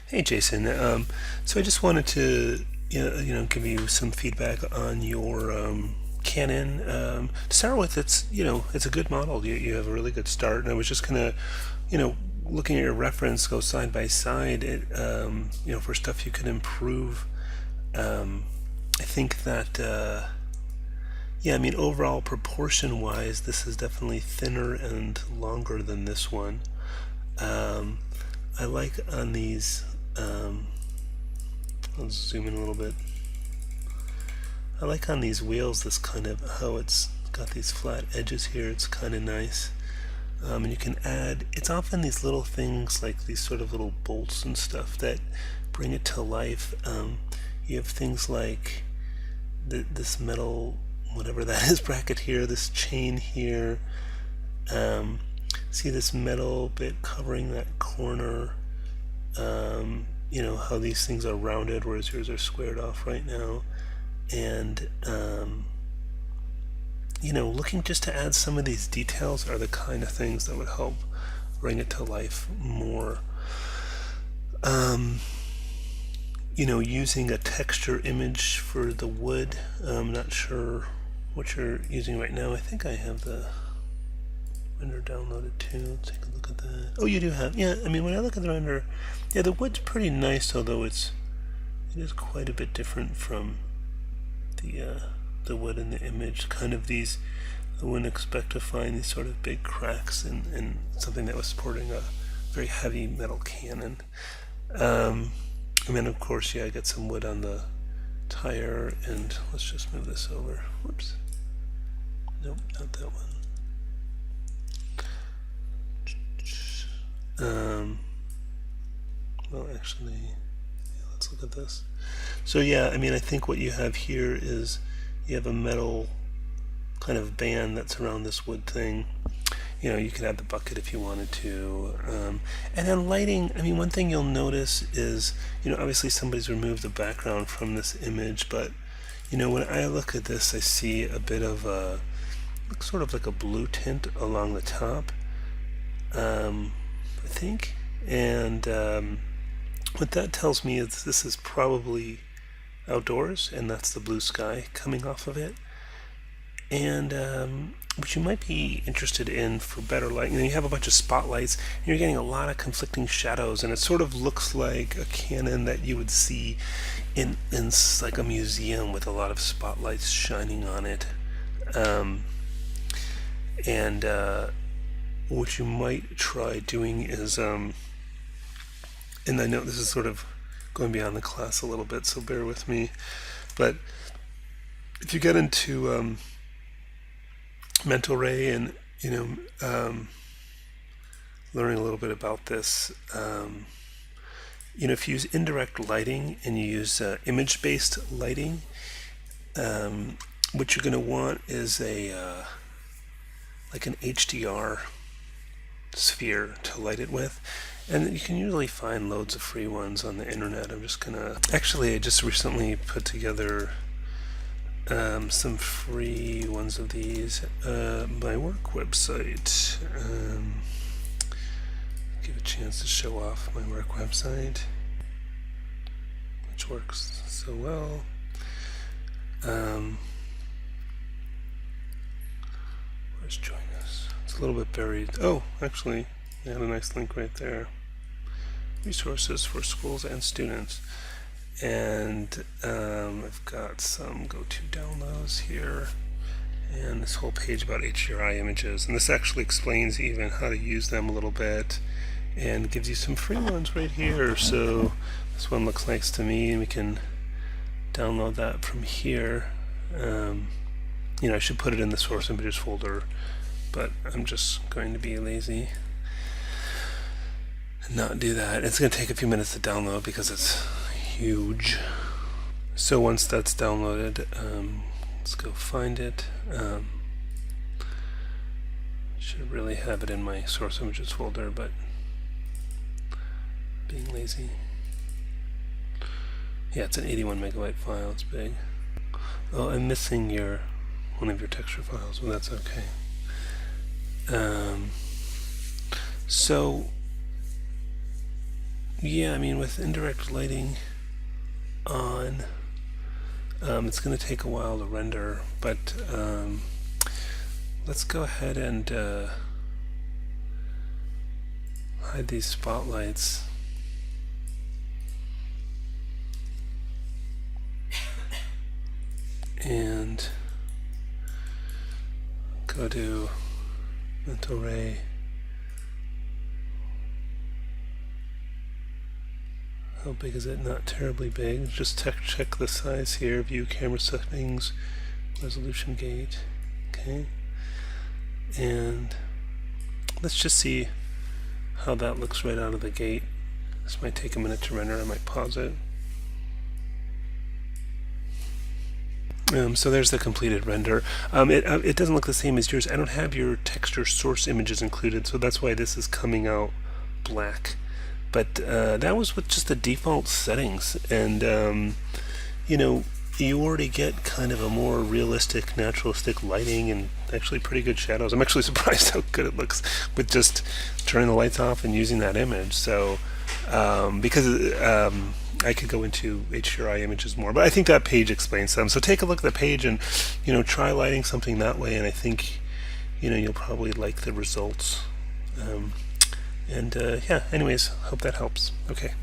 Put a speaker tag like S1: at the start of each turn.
S1: Hey Jason, so I just wanted to give you some feedback on your Canon. To start with, it's a good model. You have a really good start, and I was just gonna looking at your reference, go side by side. For stuff you could improve. I think that yeah, I mean overall proportion wise, this is definitely thinner and longer than this one. Um, I like on these. Um, I'll zoom in a little bit. I like on these wheels this kind of how it's got these flat edges here. It's kind of nice. And you can add, it's often these little things like these sort of little bolts and stuff that bring it to life. You have things like this metal, whatever that is, bracket here, this chain here. Um, See this metal bit covering that corner. How these things are rounded, whereas yours are squared off right now. And looking just to add some of these details are the kind of things that would help bring it to life more. Um, Using a texture image for the wood. I'm not sure what you're using right now. I think I have the render downloaded too. Let's take a look at that. Oh, you do have, yeah. I mean, when I look at the render, yeah, the wood's pretty nice, although it is quite a bit different from the wood in the image. Kind of these, I wouldn't expect to find these sort of big cracks in something that was supporting a very heavy metal cannon. And then of course, yeah, I got some wood on the tire, and let's just move this over. Whoops. Nope, not that one. Well, actually, yeah, let's look at this. So yeah, I mean, I think what you have here is you have a metal kind of band that's around this wood thing. You could add the bucket if you wanted to. And then lighting, I mean, one thing you'll notice is, obviously somebody's removed the background from this image, but, when I look at this, I see a bit of a, looks sort of like a blue tint along the top, I think. And what that tells me is this is probably outdoors, and that's the blue sky coming off of it. And what you might be interested in for better light, you have a bunch of spotlights, and you're getting a lot of conflicting shadows, and it sort of looks like a cannon that you would see in like a museum with a lot of spotlights shining on it. And what you might try doing is, and I know this is sort of going beyond the class a little bit, so bear with me, but if you get into mental ray and learning a little bit about this, if you use indirect lighting and you use image-based lighting, what you're going to want is a like an HDR sphere to light it with, and you can usually find loads of free ones on the internet. I'm just gonna, actually, I just recently put together some free ones of these. My work website. Give a chance to show off my work website, which works so well. Where's Join Us? It's a little bit buried. Oh, actually, I had a nice link right there. Resources for schools and students. And I've got some go-to downloads here, and this whole page about HDRI images, and this actually explains even how to use them a little bit, and gives you some free ones right here. So this one looks nice to me, and we can download that from here. I should put it in the source images folder, but I'm just going to be lazy and not do that. It's going to take a few minutes to download because it's huge. So once that's downloaded, let's go find it. Should really have it in my source images folder, but being lazy. Yeah, it's an 81 megabyte file. It's big. Oh, I'm missing one of your texture files, but that's okay. So Yeah, I mean, with indirect lighting on, it's going to take a while to render, but let's go ahead and hide these spotlights. And go to mental ray. How big is it? Not terribly big. Just check the size here. View camera settings, resolution gate. Okay. And let's just see how that looks right out of the gate. This might take a minute to render. I might pause it. So there's the completed render. It doesn't look the same as yours. I don't have your texture source images included, so that's why this is coming out black. But that was with just the default settings, and you know, you already get kind of a more realistic, naturalistic lighting and actually pretty good shadows. I'm actually surprised how good it looks with just turning the lights off and using that image. So because I could go into HDRI images more, but I think that page explains them. So take a look at the page and try lighting something that way, and I think you'll probably like the results. And yeah, anyways, hope that helps. Okay.